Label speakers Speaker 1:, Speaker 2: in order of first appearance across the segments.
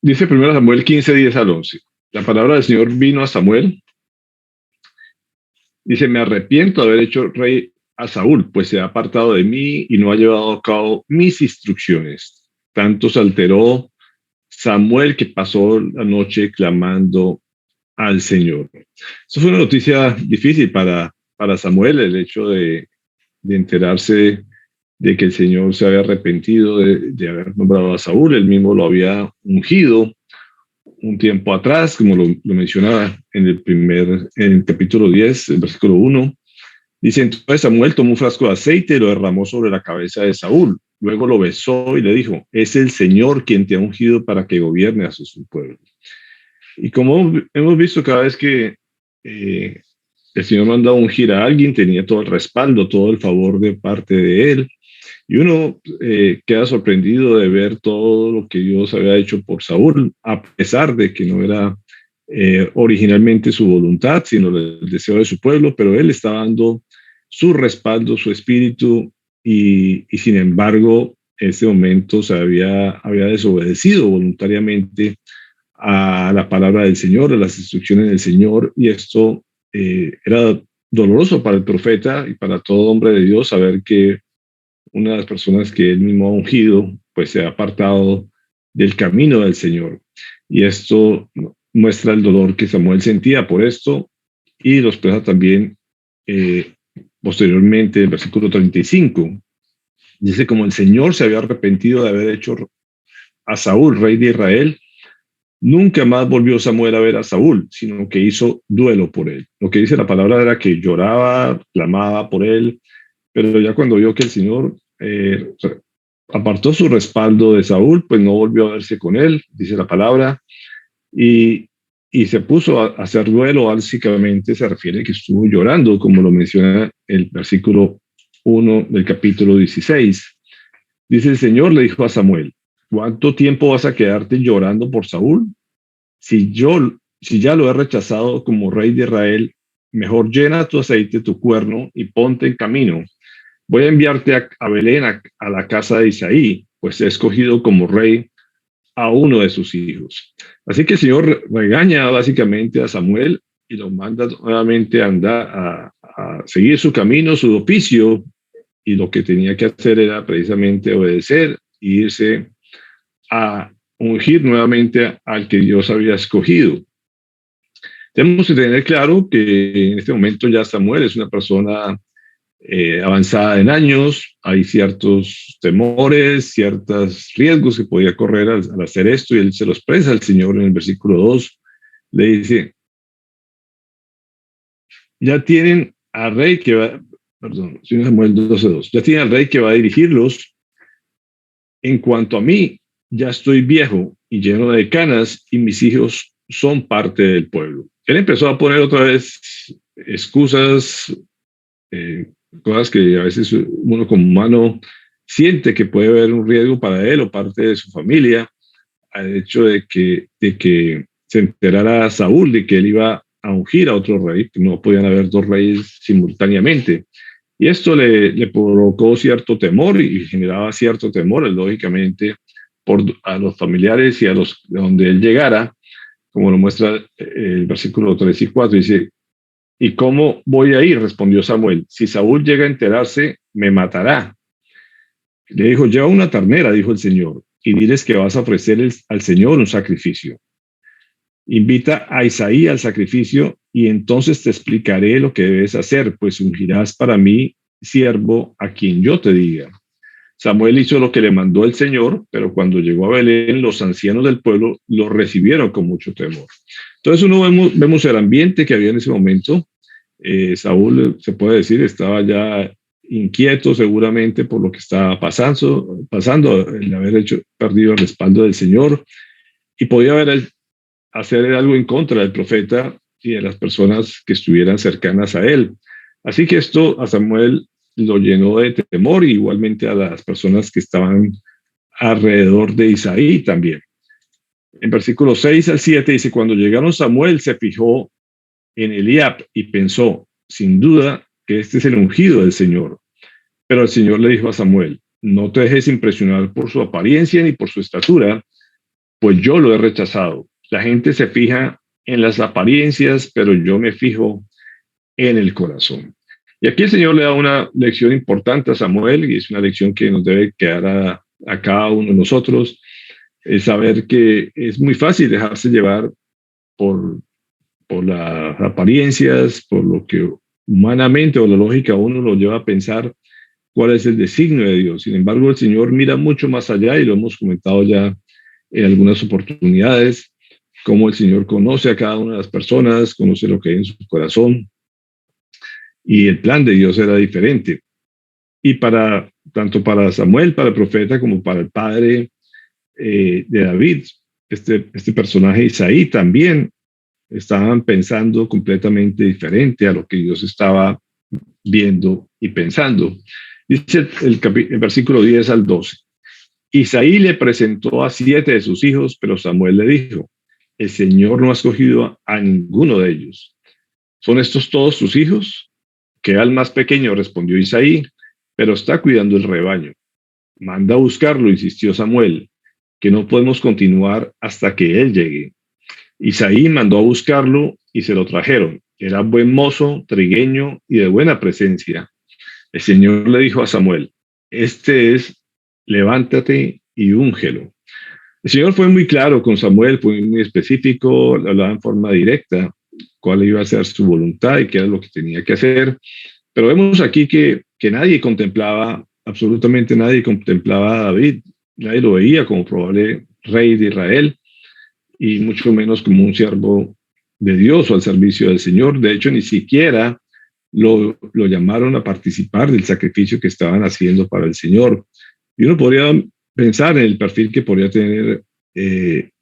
Speaker 1: Dice 1 Samuel 15, 10 al 11. La palabra del Señor vino a Samuel. Dice, me arrepiento de haber hecho rey a Saúl, pues se ha apartado de mí y no ha llevado a cabo mis instrucciones. Tanto se alteró Samuel que pasó la noche clamando al Señor. Eso fue una noticia difícil para Samuel, el hecho de enterarse de que el Señor se había arrepentido de haber nombrado a Saúl. Él mismo lo había ungido un tiempo atrás, como lo mencionaba en el capítulo 10, el versículo 1. Dice, entonces Samuel tomó un frasco de aceite y lo derramó sobre la cabeza de Saúl. Luego lo besó y le dijo, es el Señor quien te ha ungido para que gobierne a su pueblo. Y como hemos visto cada vez que el Señor manda a ungir a alguien, tenía todo el respaldo, todo el favor de parte de él. Y uno queda sorprendido de ver todo lo que Dios había hecho por Saúl, a pesar de que no era originalmente su voluntad, sino el deseo de su pueblo, pero él estaba dando su respaldo, su espíritu, y sin embargo, en ese momento había desobedecido voluntariamente a la palabra del Señor, a las instrucciones del Señor, y esto era doloroso para el profeta y para todo hombre de Dios saber que una de las personas que él mismo ha ungido, pues se ha apartado del camino del Señor. Y esto muestra el dolor que Samuel sentía por esto y lo expresa también posteriormente el versículo 35. Dice, como el Señor se había arrepentido de haber hecho a Saúl rey de Israel, nunca más volvió Samuel a ver a Saúl, sino que hizo duelo por él. Lo que dice la palabra era que lloraba, clamaba por él, pero ya cuando vio que el Señor apartó su respaldo de Saúl, pues no volvió a verse con él, dice la palabra, y, y se puso a hacer duelo. Básicamente se refiere que estuvo llorando, como lo menciona el versículo 1 del capítulo 16. Dice el Señor le dijo a Samuel, ¿cuánto tiempo vas a quedarte llorando por Saúl? Si ya lo he rechazado como rey de Israel, mejor llena tu aceite, tu cuerno, y ponte en camino. Voy a enviarte a Belén, a la casa de Isaí, pues he escogido como rey a uno de sus hijos. Así que el Señor regaña básicamente a Samuel y lo manda nuevamente a andar, a seguir su camino, su oficio, y lo que tenía que hacer era precisamente obedecer e irse a ungir nuevamente al que Dios había escogido. Tenemos que tener claro que en este momento ya Samuel es una persona avanzada en años, hay ciertos temores, ciertos riesgos que podía correr al hacer esto, y él se lo expresa al Señor en el versículo 2, le dice, ya tienen al rey que va, perdón, Samuel 12:2, ya tienen al rey que va a dirigirlos. En cuanto a mí, ya estoy viejo y lleno de canas y mis hijos son parte del pueblo. Él empezó a poner otra vez excusas, cosas que a veces uno como humano siente que puede haber un riesgo para él o parte de su familia, al hecho de que se enterara Saúl de que él iba a ungir a otro rey, que no podían haber dos reyes simultáneamente. Y esto le provocó cierto temor y generaba cierto temor, lógicamente, a los familiares y a los donde él llegara, como lo muestra el versículo 3 y 4, dice, ¿y cómo voy a ir? Respondió Samuel. Si Saúl llega a enterarse, me matará. Le dijo, lleva una ternera, dijo el Señor, y diles que vas a ofrecer al Señor un sacrificio. Invita a Isaí al sacrificio y entonces te explicaré lo que debes hacer, pues ungirás para mí siervo a quien yo te diga. Samuel hizo lo que le mandó el Señor, pero cuando llegó a Belén, los ancianos del pueblo lo recibieron con mucho temor. Entonces vemos el ambiente que había en ese momento. Saúl, se puede decir, estaba ya inquieto seguramente por lo que estaba pasando, el haber perdido el respaldo del Señor, y podía hacer algo en contra del profeta y de las personas que estuvieran cercanas a él. Así que esto a Samuel lo llenó de temor, y igualmente a las personas que estaban alrededor de Isaí también. En versículos 6 al 7 dice, cuando llegaron Samuel se fijó en Eliab y pensó, sin duda, que este es el ungido del Señor. Pero el Señor le dijo a Samuel, no te dejes impresionar por su apariencia ni por su estatura, pues yo lo he rechazado. La gente se fija en las apariencias, pero yo me fijo en el corazón. Y aquí el Señor le da una lección importante a Samuel, y es una lección que nos debe quedar a cada uno de nosotros, es saber que es muy fácil dejarse llevar por, por las apariencias, por lo que humanamente o la lógica uno lo lleva a pensar cuál es el designio de Dios. Sin embargo, el Señor mira mucho más allá y lo hemos comentado ya en algunas oportunidades, cómo el Señor conoce a cada una de las personas, conoce lo que hay en su corazón, y el plan de Dios era diferente. Y tanto para Samuel, para el profeta, como para el padre de David, este personaje Isaí también estaban pensando completamente diferente a lo que Dios estaba viendo y pensando. Dice el versículo 10 al 12. Isaí le presentó a 7 de sus hijos, pero Samuel le dijo, el Señor no ha escogido a ninguno de ellos. ¿Son estos todos sus hijos? Queda el más pequeño, respondió Isaí, pero está cuidando el rebaño. Manda a buscarlo, insistió Samuel, que no podemos continuar hasta que él llegue. Isaí mandó a buscarlo y se lo trajeron. Era buen mozo, trigueño y de buena presencia. El Señor le dijo a Samuel, este es, levántate y úngelo. El Señor fue muy claro con Samuel, fue muy específico, le hablaba en forma directa cuál iba a ser su voluntad y qué era lo que tenía que hacer. Pero vemos aquí que nadie contemplaba, absolutamente nadie contemplaba a David, nadie lo veía como probable rey de Israel y mucho menos como un siervo de Dios o al servicio del Señor. De hecho, ni siquiera lo llamaron a participar del sacrificio que estaban haciendo para el Señor. Y uno podría pensar en el perfil que podría tener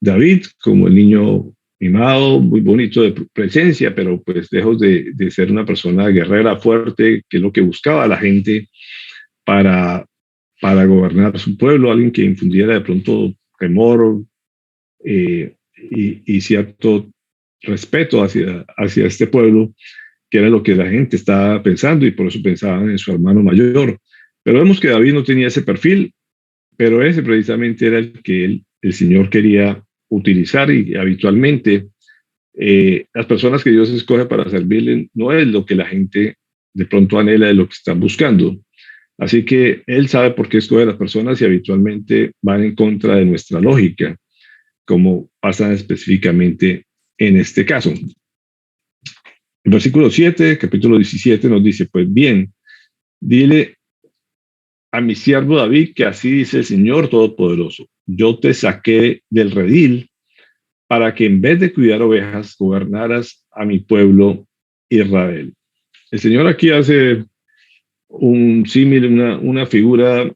Speaker 1: David como el niño mimado, muy bonito de presencia, pero pues lejos de ser una persona guerrera fuerte, que es lo que buscaba la gente para, para gobernar su pueblo, alguien que infundiera de pronto temor y cierto respeto hacia este pueblo, que era lo que la gente estaba pensando y por eso pensaban en su hermano mayor. Pero vemos que David no tenía ese perfil, pero ese precisamente era el que el Señor quería utilizar y habitualmente las personas que Dios escoge para servirle no es lo que la gente de pronto anhela, de lo que están buscando. Así que Él sabe por qué escoge a las personas y habitualmente van en contra de nuestra lógica, como pasa específicamente en este caso. El versículo 7, capítulo 17, nos dice, pues bien, dile a mi siervo David que así dice el Señor Todopoderoso, yo te saqué del redil para que en vez de cuidar ovejas, gobernaras a mi pueblo Israel. El Señor aquí hace un símil, una figura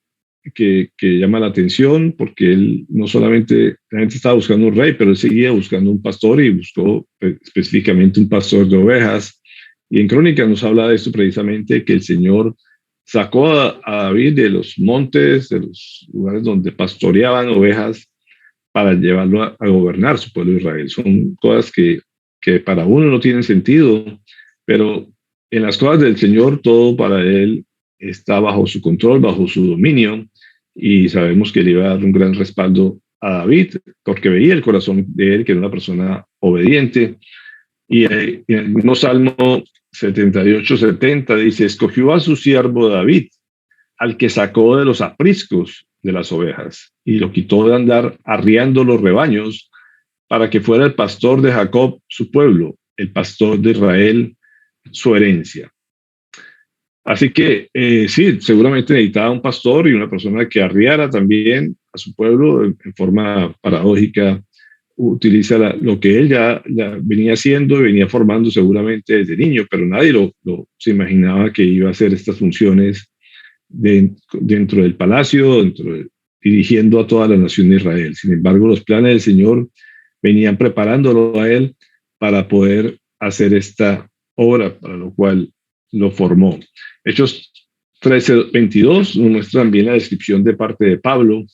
Speaker 1: que llama la atención, porque él no solamente, la gente estaba buscando un rey, pero él seguía buscando un pastor y buscó específicamente un pastor de ovejas. Y en Crónicas nos habla de esto precisamente, que el Señor sacó a David de los montes, de los lugares donde pastoreaban ovejas, para llevarlo a gobernar su pueblo de Israel. Son cosas que para uno no tienen sentido, pero en las cosas del Señor todo para él está bajo su control, bajo su dominio, y sabemos que le iba a dar un gran respaldo a David, porque veía el corazón de él, que era una persona obediente. Y en el mismo Salmo 78-70 dice, escogió a su siervo David, al que sacó de los apriscos de las ovejas y lo quitó de andar arriando los rebaños para que fuera el pastor de Jacob su pueblo, el pastor de Israel su herencia. Así que sí, seguramente necesitaba un pastor y una persona que arriara también a su pueblo en forma paradójica. Utiliza lo que él ya venía haciendo y venía formando seguramente desde niño, pero nadie se imaginaba que iba a hacer estas funciones dentro del palacio, dirigiendo a toda la nación de Israel. Sin embargo, los planes del Señor venían preparándolo a él para poder hacer esta obra, para lo cual lo formó. Hechos 13:22 nos muestra también la descripción de parte de Pablo.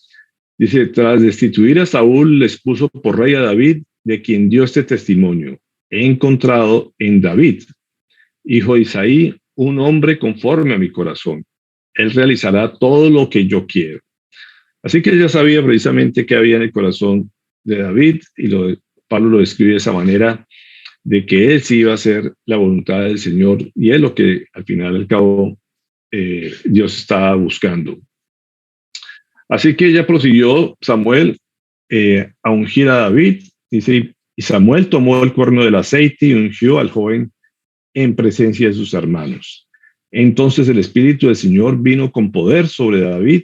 Speaker 1: Dice, tras destituir a Saúl, les puso por rey a David, de quien dio este testimonio. He encontrado en David, hijo de Isaí, un hombre conforme a mi corazón. Él realizará todo lo que yo quiero. Así que ella sabía precisamente qué había en el corazón de David, y Pablo lo describe de esa manera, de que él sí iba a hacer la voluntad del Señor, y es lo que al final al cabo Dios estaba buscando. Así que ya prosiguió Samuel a ungir a David, dice, y Samuel tomó el cuerno del aceite y ungió al joven en presencia de sus hermanos. Entonces el Espíritu del Señor vino con poder sobre David,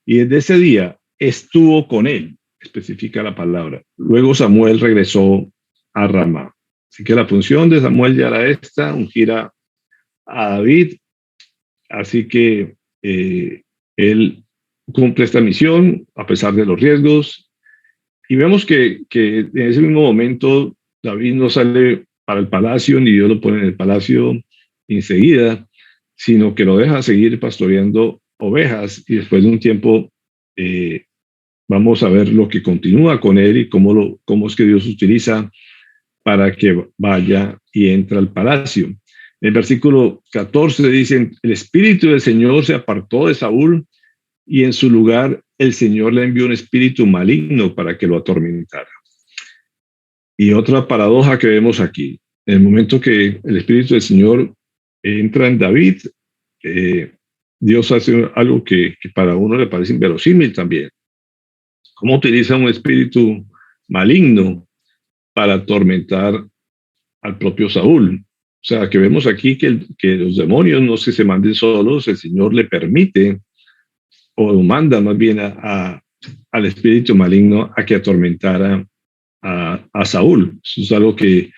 Speaker 1: y desde ese día estuvo con él, especifica la palabra. Luego Samuel regresó a Ramá. Así que la función de Samuel ya era esta, ungir a David. Así que él cumple esta misión a pesar de los riesgos. Y vemos que en ese mismo momento David no sale para el palacio, ni Dios lo pone en el palacio enseguida, sino que lo deja seguir pastoreando ovejas, y después de un tiempo vamos a ver lo que continúa con él y cómo es que Dios utiliza para que vaya y entre al palacio. En el versículo 14 dicen, el Espíritu del Señor se apartó de Saúl, y en su lugar el Señor le envió un espíritu maligno para que lo atormentara. Y otra paradoja que vemos aquí, en el momento que el Espíritu del Señor entra en David, Dios hace algo que para uno le parece inverosímil también. ¿Cómo utiliza un espíritu maligno para atormentar al propio Saúl? O sea, que vemos aquí que los demonios no se manden solos, el Señor le permite o manda más bien al espíritu maligno a que atormentara a Saúl. Eso es algo que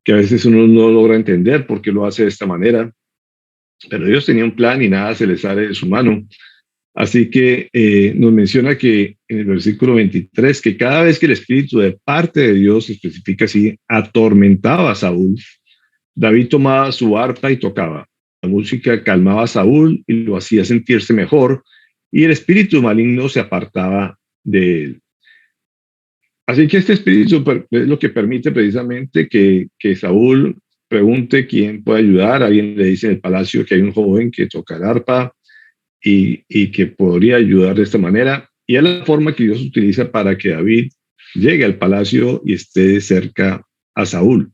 Speaker 1: a veces uno no logra entender por qué lo hace de esta manera, pero Dios tenía un plan y nada se le sale de su mano. Así que nos menciona que en el versículo 23, que cada vez que el espíritu de parte de Dios, se especifica así, atormentaba a Saúl, David tomaba su arpa y tocaba. La música calmaba a Saúl y lo hacía sentirse mejor, y el espíritu maligno se apartaba de él. Así que este espíritu es lo que permite precisamente que Saúl pregunte quién puede ayudar. Alguien le dice en el palacio que hay un joven que toca el arpa y que podría ayudar de esta manera. Y es la forma que Dios utiliza para que David llegue al palacio y esté cerca a Saúl.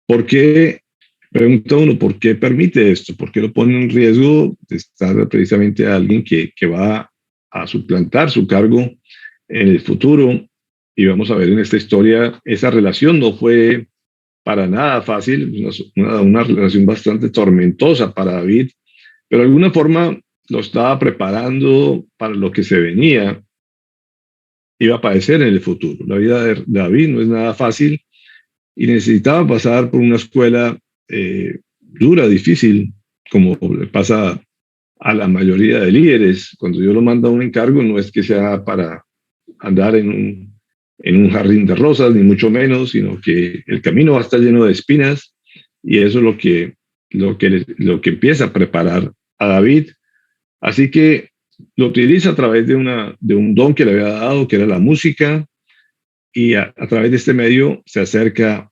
Speaker 1: ¿Por qué? Pregunta uno, ¿por qué permite esto? ¿Por qué lo pone en riesgo de estar precisamente a alguien que va a suplantar su cargo en el futuro? Y vamos a ver en esta historia, esa relación no fue para nada fácil, una relación bastante tormentosa para David, pero de alguna forma lo estaba preparando para lo que se venía, iba a padecer en el futuro. La vida de David no es nada fácil y necesitaba pasar por una escuela dura, difícil, como le pasa a la mayoría de líderes. Cuando Dios lo manda un encargo, no es que sea para andar en un jardín de rosas, ni mucho menos, sino que el camino va a estar lleno de espinas, y eso es lo que empieza a preparar a David. Así que lo utiliza a través de un don que le había dado, que era la música, y a través de este medio se acerca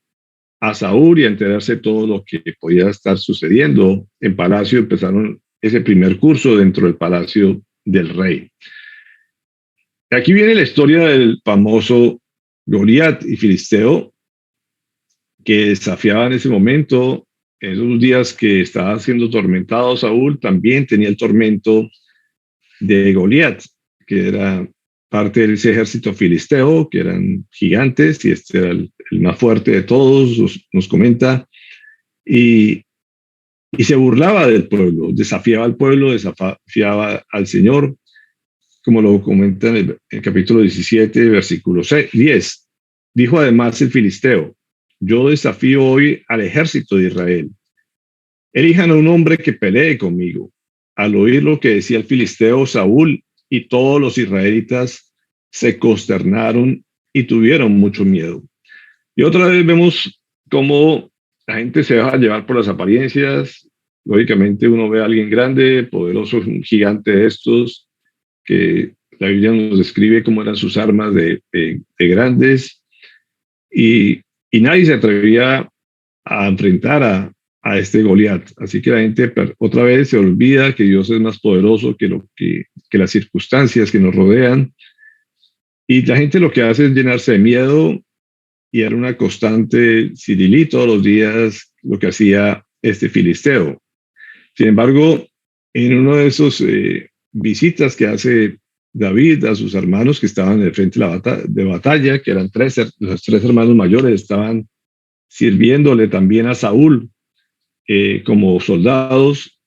Speaker 1: a Saúl y a enterarse de todo lo que podía estar sucediendo en palacio. Empezaron ese primer curso dentro del palacio del rey. Aquí viene la historia del famoso Goliat y Filisteo, que desafiaba en ese momento. En esos días que estaba siendo tormentado Saúl, también tenía el tormento de Goliat, que era parte de ese ejército filisteo, que eran gigantes, y este era el más fuerte de todos, nos comenta, y se burlaba del pueblo, desafiaba al pueblo, desafiaba al Señor, como lo comenta en el capítulo 17, versículo 10. Dijo además el filisteo, yo desafío hoy al ejército de Israel. Elijan a un hombre que pelee conmigo. Al oír lo que decía el filisteo, Saúl y todos los israelitas se consternaron y tuvieron mucho miedo. Y otra vez vemos cómo la gente se deja llevar por las apariencias. Lógicamente uno ve a alguien grande, poderoso, un gigante de estos, que la Biblia nos describe cómo eran sus armas de grandes, y nadie se atrevía a enfrentar a este Goliat. Así que la gente otra vez se olvida que Dios es más poderoso que las circunstancias que nos rodean, Y la gente lo que hace es llenarse de miedo y era una constante cirilí todos los días lo que hacía este filisteo. Sin embargo, en uno de esos visitas que hace David a sus hermanos que estaban en el frente de batalla, que eran los tres hermanos mayores, estaban sirviéndole también a Saúl como soldados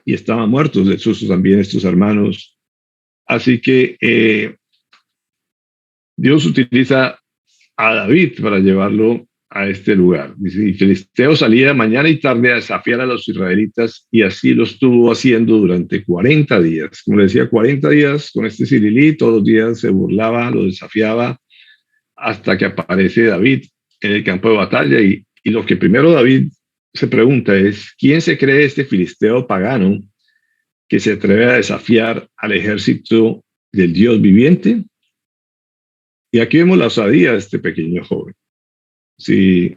Speaker 1: y estaban muertos, de hecho también estos hermanos. Así que Dios utiliza a David para llevarlo a este lugar. Dice, y Filisteo salía mañana y tarde a desafiar a los israelitas y así lo estuvo haciendo durante 40 días. Como le decía, 40 días con este cirilí, todos los días se burlaba, lo desafiaba hasta que aparece David en el campo de batalla y lo que primero David se pregunta es, ¿quién se cree este filisteo pagano que se atreve a desafiar al ejército del Dios viviente? Y aquí vemos la osadía de este pequeño joven. Si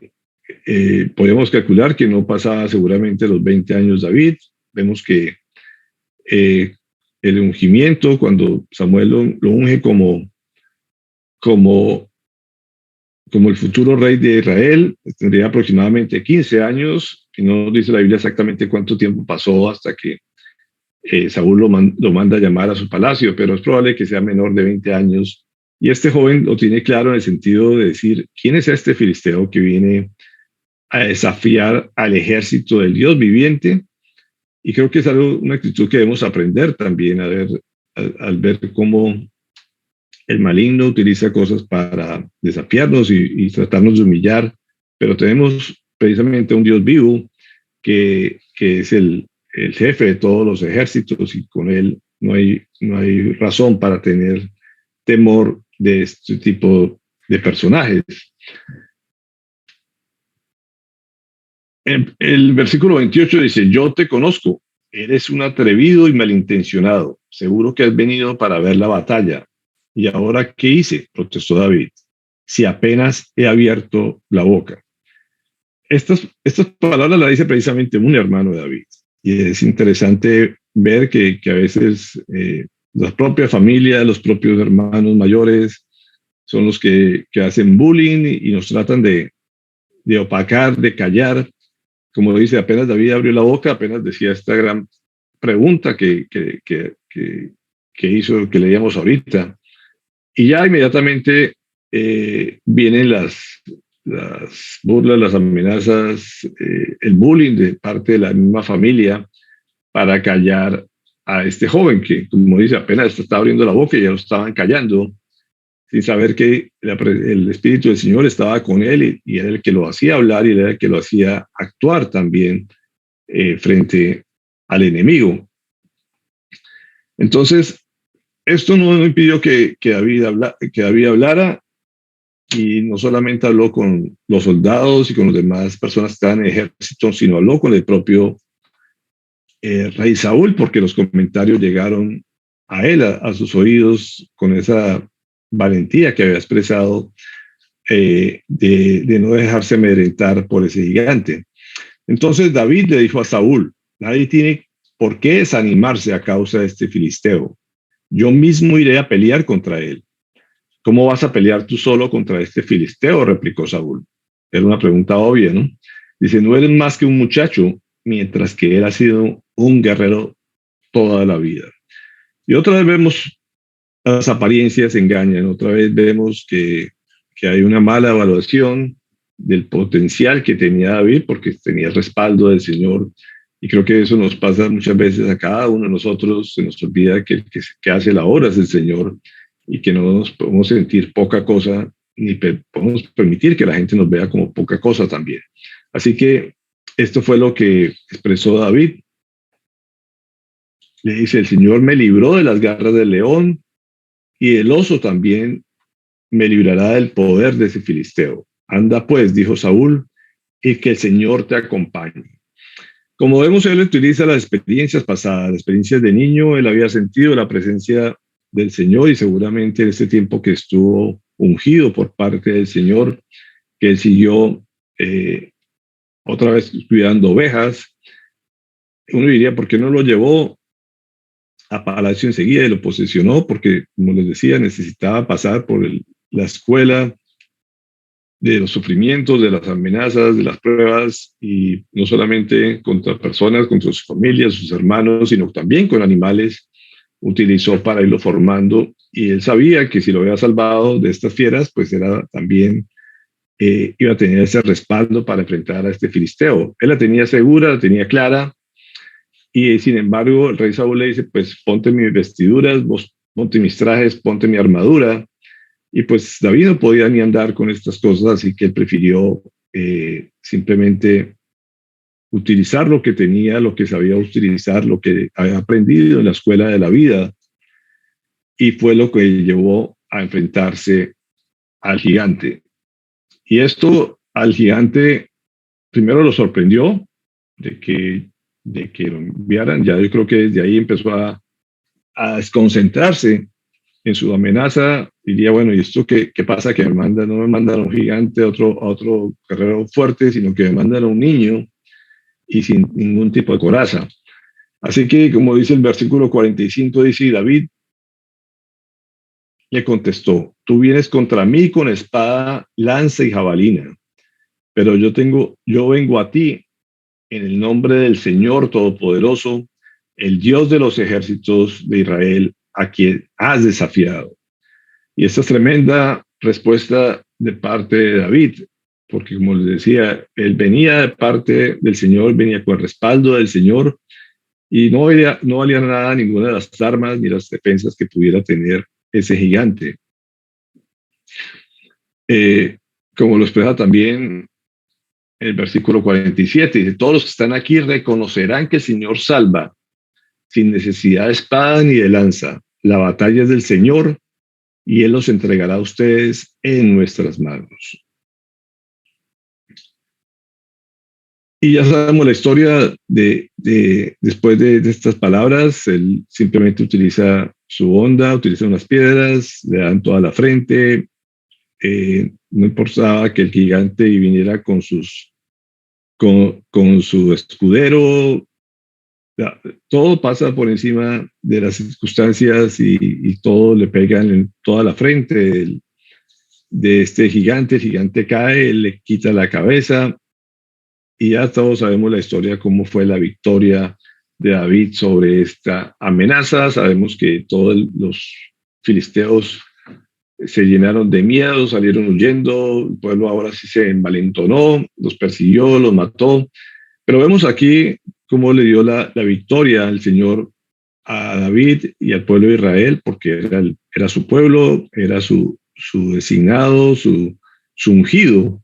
Speaker 1: podemos calcular que no pasaba seguramente los 20 años David, vemos que eh, el ungimiento, cuando Samuel lo unge como, como el futuro rey de Israel, tendría aproximadamente 15 años, y no dice la Biblia exactamente cuánto tiempo pasó hasta que Saúl lo manda a llamar a su palacio, pero es probable que sea menor de 20 años. Y este joven lo tiene claro en el sentido de decir, ¿quién es este filisteo que viene a desafiar al ejército del Dios viviente? Y creo que es algo, una actitud que debemos aprender también al ver cómo el maligno utiliza cosas para desafiarnos y tratarnos de humillar, pero tenemos precisamente un Dios vivo que es el jefe de todos los ejércitos y con él no hay razón para tener temor de este tipo de personajes. El versículo 28 dice, yo te conozco, eres un atrevido y malintencionado, seguro que has venido para ver la batalla. ¿Y ahora qué hice? Protestó David, si apenas he abierto la boca. Estas palabras las dice precisamente un hermano de David. Y es interesante ver que a veces la propia familia, los propios hermanos mayores son los que hacen bullying y nos tratan de opacar, de callar. Como dice, apenas David abrió la boca, apenas decía esta gran pregunta que hizo, que leíamos ahorita. Y ya inmediatamente vienen las burlas, las amenazas, el bullying de parte de la misma familia para callar a este joven que, como dice, apenas está abriendo la boca y ya lo estaban callando, sin saber que el Espíritu del Señor estaba con él y era el que lo hacía hablar y era el que lo hacía actuar también frente al enemigo. Entonces, esto no impidió que David hablara y no solamente habló con los soldados y con las demás personas que estaban en el ejército, sino habló con el propio rey Saúl, porque los comentarios llegaron a él, a sus oídos, con esa valentía que había expresado de no dejarse amedrentar por ese gigante. Entonces David le dijo a Saúl, nadie tiene por qué desanimarse a causa de este filisteo. Yo mismo iré a pelear contra él. ¿Cómo vas a pelear tú solo contra este filisteo? Replicó Saúl. Era una pregunta obvia, ¿no? Dice, no eres más que un muchacho, mientras que él ha sido un guerrero toda la vida. Y otra vez vemos las apariencias engañan, otra vez vemos que hay una mala evaluación del potencial que tenía David, porque tenía el respaldo del Señor. Y creo que eso nos pasa muchas veces a cada uno de nosotros, se nos olvida que el que hace la obra es el Señor y que no nos podemos sentir poca cosa, ni podemos permitir que la gente nos vea como poca cosa también. Así que esto fue lo que expresó David. Le dice, el Señor me libró de las garras del león y el oso también me librará del poder de ese filisteo. Anda pues, dijo Saúl, y que el Señor te acompañe. Como vemos, él utiliza las experiencias pasadas, las experiencias de niño, él había sentido la presencia del Señor y seguramente en este tiempo que estuvo ungido por parte del Señor, que él siguió otra vez cuidando ovejas. Uno diría, ¿por qué no lo llevó a palacio enseguida y lo posesionó porque, como les decía, necesitaba pasar por la escuela de los sufrimientos, de las amenazas, de las pruebas, y no solamente contra personas, contra sus familias, sus hermanos, sino también con animales, utilizó para irlo formando. Y él sabía que si lo había salvado de estas fieras, pues era también, iba a tener ese respaldo para enfrentar a este filisteo. Él la tenía segura, la tenía clara, y sin embargo el rey Saúl le dice, pues ponte mis vestiduras, vos ponte mis trajes, ponte mi armadura. Y pues David no podía ni andar con estas cosas, así que él prefirió simplemente utilizar lo que tenía, lo que sabía utilizar, lo que había aprendido en la escuela de la vida, y fue lo que llevó a enfrentarse al gigante. Y esto al gigante primero lo sorprendió de que lo enviaran. Ya yo creo que desde ahí empezó a desconcentrarse en su amenaza. Diría, bueno, ¿y esto qué pasa? Que me mandan, no me mandan a un gigante, a otro guerrero fuerte, sino que me mandan a un niño y sin ningún tipo de coraza. Así que, como dice el versículo 45, dice, David le contestó, tú vienes contra mí con espada, lanza y jabalina, pero yo vengo a ti en el nombre del Señor Todopoderoso, el Dios de los ejércitos de Israel, a quien has desafiado. Y esta es tremenda respuesta de parte de David, porque como les decía, él venía de parte del Señor, venía con el respaldo del Señor, y no valía nada ninguna de las armas ni las defensas que pudiera tener ese gigante. Como lo expresa también el versículo 47, dice, todos los que están aquí reconocerán que el Señor salva, sin necesidad de espada ni de lanza. La batalla es del Señor, y Él los entregará a ustedes en nuestras manos. Y ya sabemos la historia después de estas palabras. Él simplemente utiliza su onda, utiliza unas piedras, le dan toda la frente. No importaba que el gigante viniera con su escudero. Todo pasa por encima de las circunstancias y todo le pegan en toda la frente de este gigante. El gigante cae, le quita la cabeza, y ya todos sabemos la historia, cómo fue la victoria de David sobre esta amenaza. Sabemos que todos los filisteos se llenaron de miedo, salieron huyendo, el pueblo ahora sí se envalentonó, los persiguió, los mató. Pero vemos aquí cómo le dio la victoria al Señor a David y al pueblo de Israel, porque era su pueblo, era su designado, su ungido.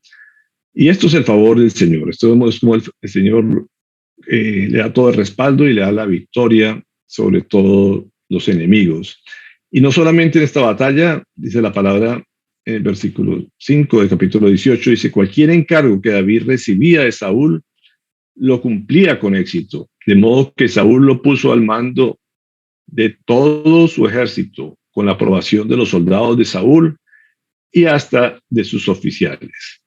Speaker 1: Y esto es el favor del Señor. Esto es como el Señor le da todo el respaldo y le da la victoria sobre todos los enemigos. Y no solamente en esta batalla, dice la palabra en el versículo 5 del capítulo 18, dice, cualquier encargo que David recibía de Saúl lo cumplía con éxito, de modo que Saúl lo puso al mando de todo su ejército, con la aprobación de los soldados de Saúl y hasta de sus oficiales.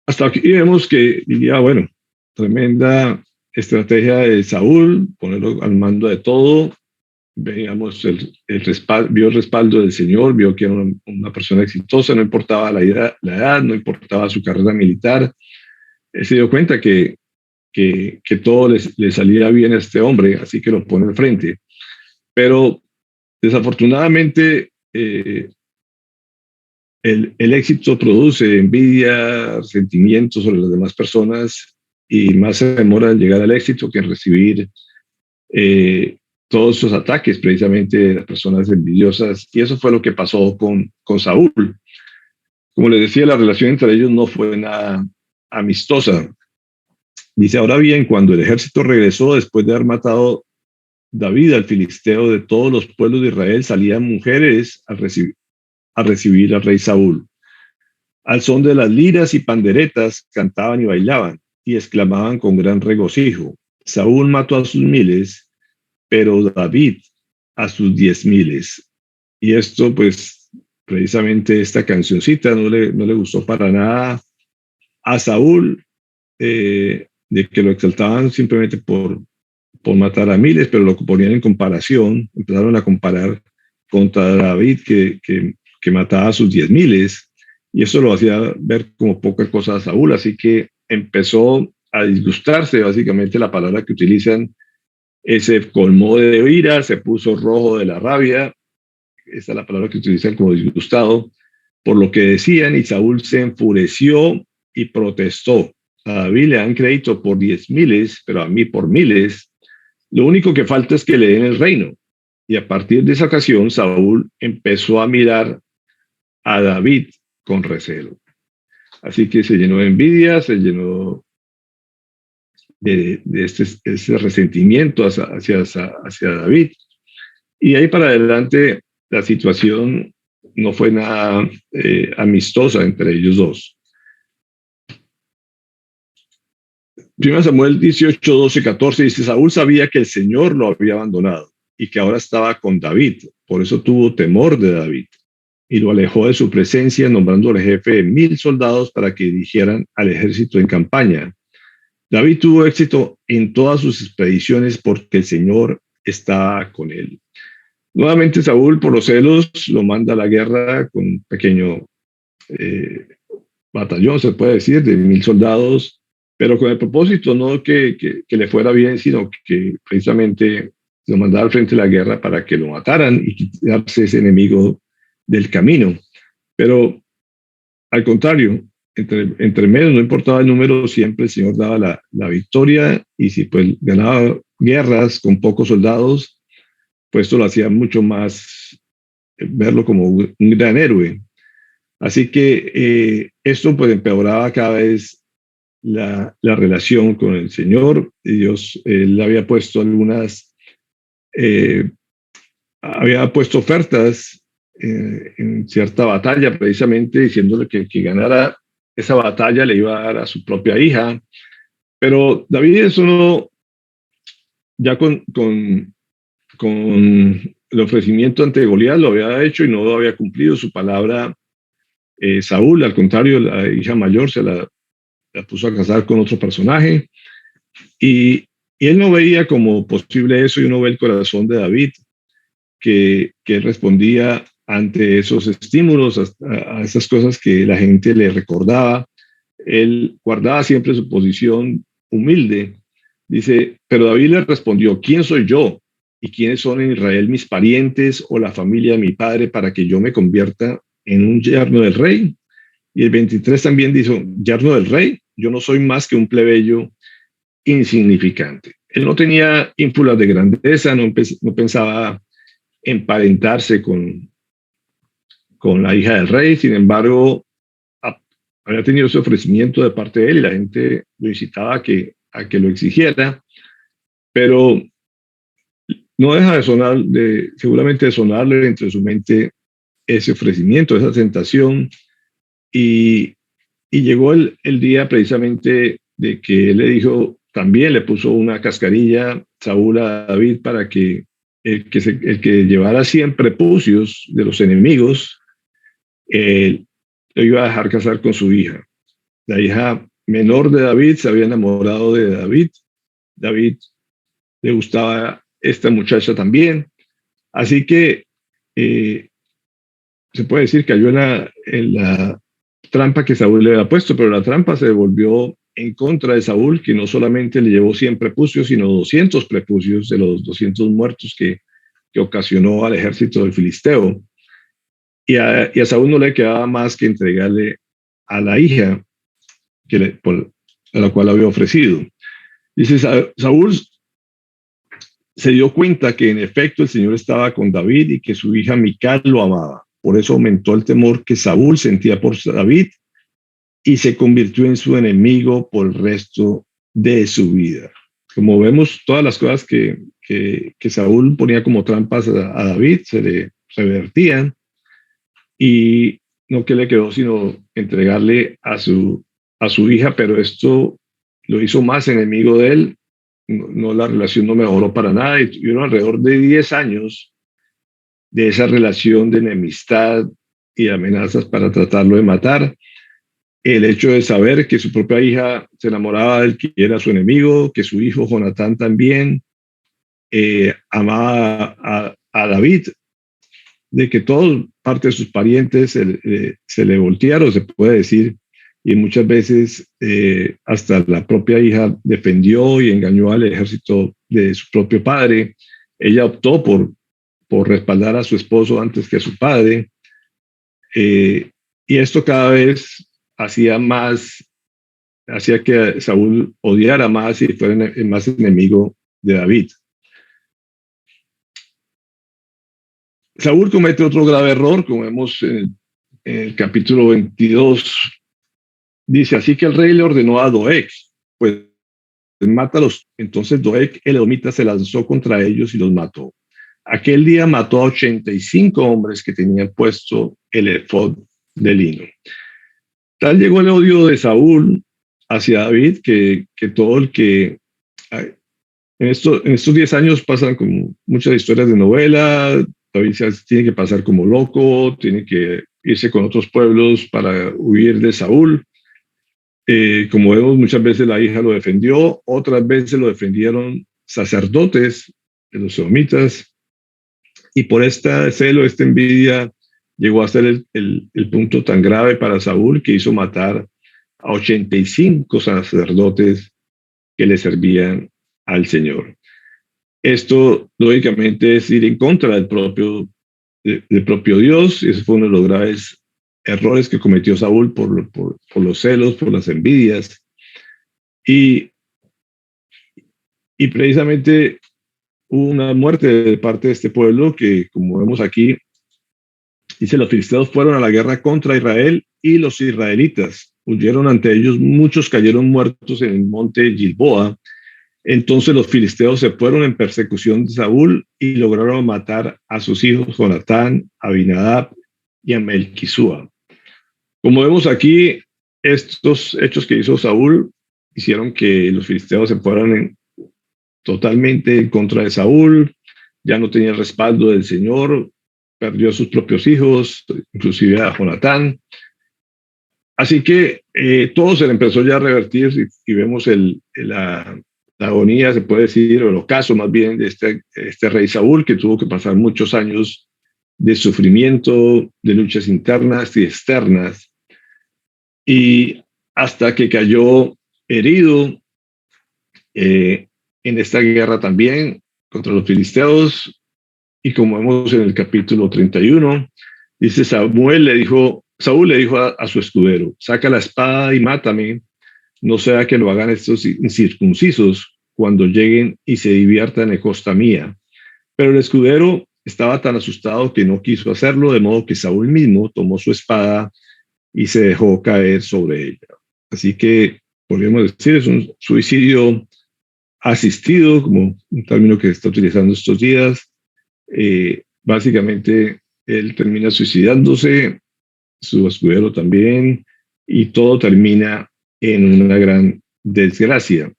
Speaker 1: Hasta aquí vemos que diría, bueno, tremenda estrategia de Saúl, ponerlo al mando de todo. Veíamos vio el respaldo del Señor, vio que era una persona exitosa, no importaba la edad, no importaba su carrera militar. Se dio cuenta que todo le salía bien a este hombre, así que lo pone al frente. Pero desafortunadamente el éxito produce envidia, sentimientos sobre las demás personas, y más se demora en llegar al éxito que en recibir todos esos ataques precisamente de las personas envidiosas. Y eso fue lo que pasó con Saúl. Como les decía, la relación entre ellos no fue nada amistosa. Dice, ahora bien, cuando el ejército regresó después de haber matado David al filisteo, de todos los pueblos de Israel salían mujeres a recibir al rey Saúl. Al son de las liras y panderetas cantaban y bailaban y exclamaban con gran regocijo, Saúl mató a sus miles, pero David a sus 10,000. Y esto, pues, precisamente esta cancioncita no le gustó para nada a Saúl, de que lo exaltaban simplemente por matar a miles, pero lo ponían en comparación, empezaron a comparar contra David que mataba a sus 10,000, y eso lo hacía ver como poca cosa a Saúl, así que empezó a disgustarse, básicamente la palabra que utilizan, se colmó de ira, se puso rojo de la rabia, esa es la palabra que utilizan como disgustado, por lo que decían, y Saúl se enfureció y protestó. A David le dan crédito por 10,000, pero a mí por miles. Lo único que falta es que le den el reino. Y a partir de esa ocasión, Saúl empezó a mirar a David con recelo. Así que se llenó de envidia, se llenó de este resentimiento hacia David. Y ahí para adelante la situación no fue nada amistosa entre ellos dos. 1 Samuel 18, 12, 14 dice: Saúl sabía que el Señor lo había abandonado y que ahora estaba con David. Por eso tuvo temor de David y lo alejó de su presencia, nombrándole jefe de 1,000 soldados para que dirigieran al ejército en campaña. David tuvo éxito en todas sus expediciones porque el Señor estaba con él. Nuevamente Saúl, por los celos, lo manda a la guerra con un pequeño batallón, se puede decir, de 1,000 soldados, pero con el propósito no que le fuera bien, sino que precisamente lo mandara al frente de la guerra para que lo mataran y quitarse ese enemigo del camino. Pero al contrario, entre menos, no importaba el número, siempre el Señor daba la victoria, y si pues ganaba guerras con pocos soldados, pues esto lo hacía mucho más verlo como un gran héroe. Así que esto pues empeoraba cada vez la relación con el Señor. Dios le había puesto había puesto ofertas en cierta batalla, precisamente diciéndole que ganara esa batalla le iba a dar a su propia hija. Pero David eso no, ya con el ofrecimiento ante Goliat lo había hecho y no lo había cumplido su palabra. Saúl, al contrario, la hija mayor se la puso a casar con otro personaje, y él no veía como posible eso, y uno ve el corazón de David, que él respondía ante esos estímulos, a esas cosas que la gente le recordaba. Él guardaba siempre su posición humilde. Dice, pero David le respondió: ¿quién soy yo? ¿Y quiénes son en Israel mis parientes o la familia de mi padre para que yo me convierta en un yerno del rey? Y el 23 también dijo: yerno del rey, yo no soy más que un plebeyo insignificante. Él no tenía ínfulas de grandeza, no pensaba emparentarse con la hija del rey. Sin embargo, había tenido ese ofrecimiento de parte de él y la gente lo incitaba a que lo exigiera, pero no deja de sonar, seguramente de sonarle entre su mente ese ofrecimiento, esa tentación, y llegó el día precisamente de que él le dijo, también le puso una cascarilla Saúl a David para que el que llevara 100 prepucios de los enemigos, lo iba a dejar casar con su hija. La hija menor de David se había enamorado de David. David le gustaba esta muchacha también. Así que se puede decir que cayó en la trampa que Saúl le había puesto, pero la trampa se volvió en contra de Saúl, que no solamente le llevó 100 prepucios, sino 200 prepucios de los 200 muertos que ocasionó al ejército del filisteo. Y a Saúl no le quedaba más que entregarle a la hija a la cual había ofrecido. Dice, Saúl se dio cuenta que en efecto el Señor estaba con David y que su hija Mical lo amaba. Por eso aumentó el temor que Saúl sentía por David y se convirtió en su enemigo por el resto de su vida. Como vemos, todas las cosas que Saúl ponía como trampas a David se le revertían, y no que le quedó sino entregarle a su hija, pero esto lo hizo más enemigo de él. No, la relación no mejoró para nada, y tuvieron alrededor de 10 años de esa relación de enemistad y amenazas para tratarlo de matar. El hecho de saber que su propia hija se enamoraba del que era su enemigo, que su hijo Jonatán también, amaba a David, de que toda parte de sus parientes se le voltearon, se puede decir, y muchas veces hasta la propia hija defendió y engañó al ejército de su propio padre. Ella optó por respaldar a su esposo antes que a su padre, y esto cada vez hacía que Saúl odiara más y fuera más enemigo de David. Saúl comete otro grave error, como vemos en el capítulo 22. Dice, así que el rey le ordenó a Doeg, pues mátalos. Entonces Doeg, el edomita, se lanzó contra ellos y los mató. Aquel día mató a 85 hombres que tenían puesto el efod de lino. Tal llegó el odio de Saúl hacia David que todo el que... En estos 10 años pasan como muchas historias de novela. David tiene que pasar como loco, tiene que irse con otros pueblos para huir de Saúl. Como vemos, muchas veces la hija lo defendió, otras veces lo defendieron sacerdotes de los edomitas, y por esta celo, esta envidia, llegó a ser el punto tan grave para Saúl que hizo matar a 85 sacerdotes que le servían al Señor. Esto, lógicamente, es ir en contra del propio Dios, y ese fue uno de los graves errores que cometió Saúl por los celos, por las envidias. Y precisamente hubo una muerte de parte de este pueblo que, como vemos aquí, dice, los filisteos fueron a la guerra contra Israel y los israelitas huyeron ante ellos, muchos cayeron muertos en el monte Gilboa. Entonces los filisteos se fueron en persecución de Saúl y lograron matar a sus hijos Jonatán, Abinadab y a Melquisúa. Como vemos aquí, estos hechos que hizo Saúl hicieron que los filisteos se fueran totalmente en contra de Saúl. Ya no tenía el respaldo del Señor, perdió a sus propios hijos, inclusive a Jonatán. Así que todo se le empezó ya a revertir, y vemos la agonía, se puede decir, o el ocaso más bien, de este rey Saúl, que tuvo que pasar muchos años de sufrimiento, de luchas internas y externas, y hasta que cayó herido en esta guerra también contra los filisteos. Y como vemos en el capítulo 31, dice, Saúl le dijo a su escudero, saca la espada y mátame, no sea que lo hagan estos incircuncisos cuando lleguen y se diviertan en costa mía. Pero el escudero estaba tan asustado que no quiso hacerlo, de modo que Saúl mismo tomó su espada y se dejó caer sobre ella. Así que, podríamos decir, es un suicidio asistido, como un término que se está utilizando estos días. Básicamente, él termina suicidándose, su escudero también, y todo termina en una gran desgracia.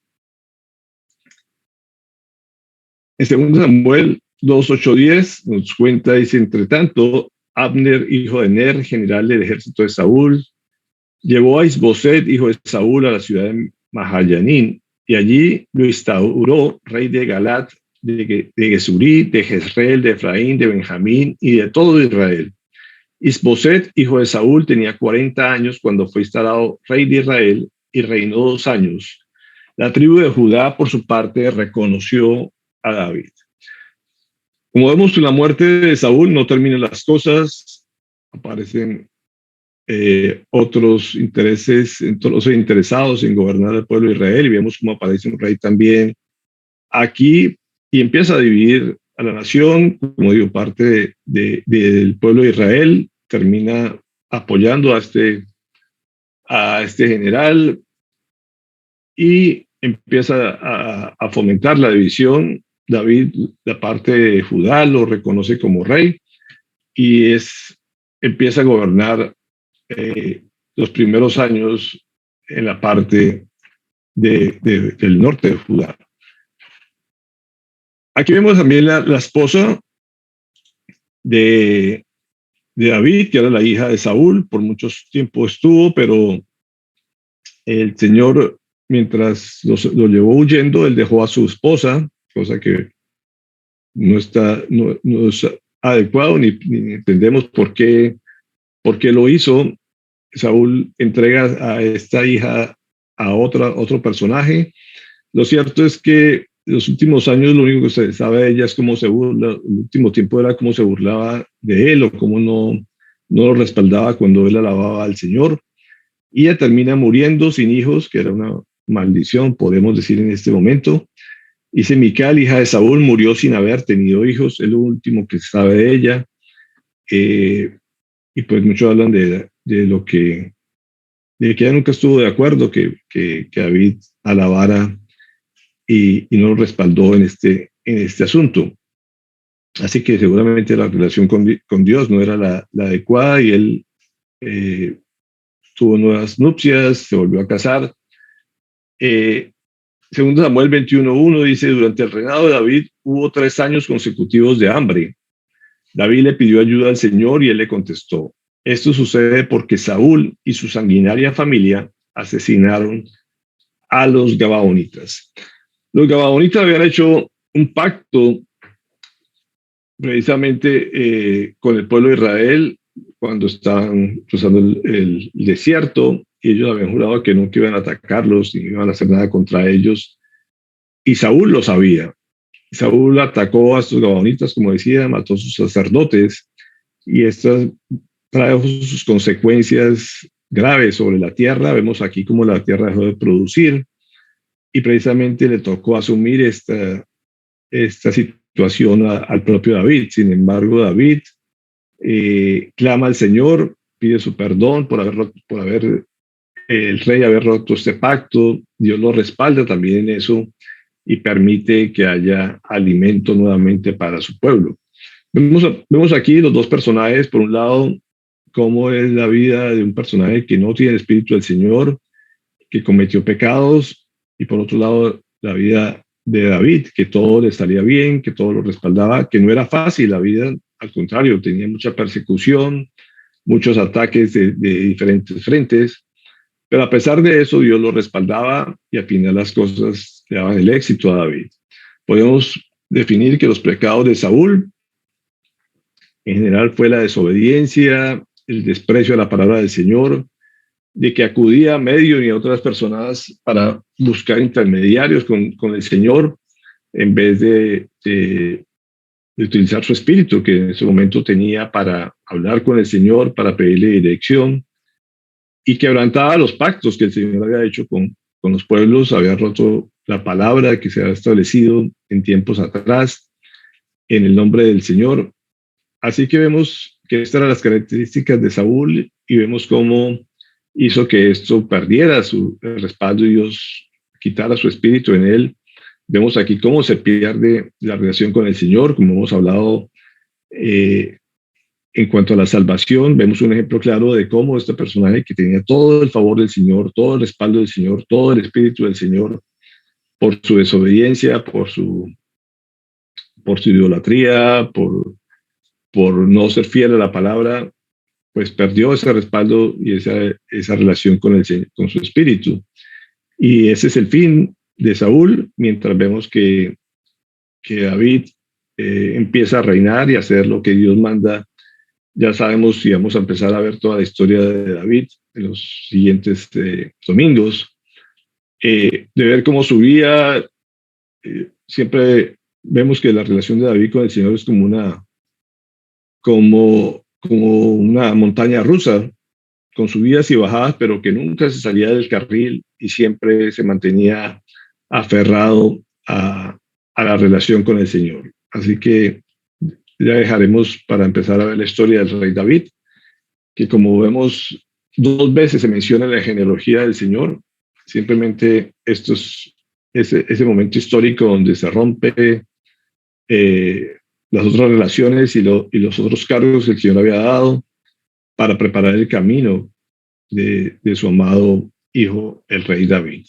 Speaker 1: En 2 Samuel 2:8-10 nos cuenta, dice, entre tanto, Abner, hijo de Ner, general del ejército de Saúl, llevó a Isboset, hijo de Saúl, a la ciudad de Mahayanín, y allí lo instauró rey de Galat, de Gesurí, de Jezreel, de Efraín, de Benjamín y de todo Israel. Isboset, hijo de Saúl, tenía 40 años cuando fue instalado rey de Israel y reinó 2 años. La tribu de Judá, por su parte, reconoció a David. Como vemos, con la muerte de Saúl no terminan las cosas, aparecen otros intereses, todos interesados en gobernar el pueblo de Israel, y vemos cómo aparece un rey también aquí y empieza a dividir a la nación. Como digo, parte del pueblo de Israel termina apoyando a este general y empieza a fomentar la división. David, la parte de Judá, lo reconoce como rey y empieza a gobernar los primeros años en la parte del norte de Judá. Aquí vemos también la esposa de David, que era la hija de Saúl, por mucho tiempo estuvo, pero el Señor, mientras lo llevó huyendo, él dejó a su esposa, cosa que no es adecuado ni entendemos por qué lo hizo. Saúl entrega a esta hija a otro personaje. Lo cierto es que en los últimos años lo único que se sabe de ella es cómo se burla, el último tiempo era cómo se burlaba de él o cómo no lo respaldaba cuando él alababa al Señor. Y ella termina muriendo sin hijos, que era una maldición, podemos decir en este momento. Dice Mical, hija de Saúl, murió sin haber tenido hijos, es lo último que se sabe de ella. Y pues muchos hablan de que ella nunca estuvo de acuerdo que David alabara y no lo respaldó en este asunto. Así que seguramente la relación con Dios no era la adecuada y él tuvo nuevas nupcias, se volvió a casar. Segundo Samuel 21:1 dice, durante el reinado de David hubo 3 años consecutivos de hambre. David le pidió ayuda al Señor y él le contestó, esto sucede porque Saúl y su sanguinaria familia asesinaron a los gabaonitas. Los gabaonitas habían hecho un pacto precisamente con el pueblo de Israel cuando estaban cruzando el desierto, y ellos habían jurado que nunca iban a atacarlos ni iban a hacer nada contra ellos, y Saúl lo sabía. Saúl atacó a estos gabaonitas, como decía, mató a sus sacerdotes, y estas trajo sus consecuencias graves sobre la tierra. Vemos aquí cómo la tierra dejó de producir, y precisamente le tocó asumir esta situación al propio David. Sin embargo, David clama al Señor, pide su perdón por haber el rey haber roto este pacto. Dios lo respalda también en eso y permite que haya alimento nuevamente para su pueblo. Vemos aquí los dos personajes. Por un lado, cómo es la vida de un personaje que no tiene el Espíritu del Señor, que cometió pecados, y por otro lado, la vida de David, que todo le salía bien, que todo lo respaldaba, que no era fácil la vida, al contrario, tenía mucha persecución, muchos ataques de diferentes frentes, pero a pesar de eso, Dios lo respaldaba y al final las cosas le daban el éxito a David. Podemos definir que los pecados de Saúl en general fue la desobediencia, el desprecio a la palabra del Señor, de que acudía a medios y a otras personas para buscar intermediarios con el Señor en vez de utilizar su espíritu que en ese momento tenía para hablar con el Señor, para pedirle dirección, y quebrantaba los pactos que el Señor había hecho con los pueblos, había roto la palabra que se había establecido en tiempos atrás en el nombre del Señor. Así que vemos que estas eran las características de Saúl y vemos cómo hizo que esto perdiera el respaldo y Dios quitara su espíritu en él. Vemos aquí cómo se pierde la relación con el Señor, como hemos hablado en cuanto a la salvación. Vemos un ejemplo claro de cómo este personaje que tenía todo el favor del Señor, todo el respaldo del Señor, todo el espíritu del Señor, por su desobediencia, por su idolatría, por no ser fiel a la palabra, pues perdió ese respaldo y esa relación con su espíritu. Y ese es el fin de Saúl, mientras vemos que David empieza a reinar y a hacer lo que Dios manda. Ya sabemos, si vamos a empezar a ver toda la historia de David en los siguientes domingos, de ver cómo su vida, siempre vemos que la relación de David con el Señor es como una montaña rusa, con subidas y bajadas, pero que nunca se salía del carril y siempre se mantenía aferrado a la relación con el Señor. Así que ya dejaremos para empezar a ver la historia del rey David, que como vemos 2 veces se menciona en la genealogía del Señor. Simplemente esto es ese momento histórico donde se rompe las otras relaciones y los otros cargos que el Señor había dado para preparar el camino de su amado hijo, el rey David.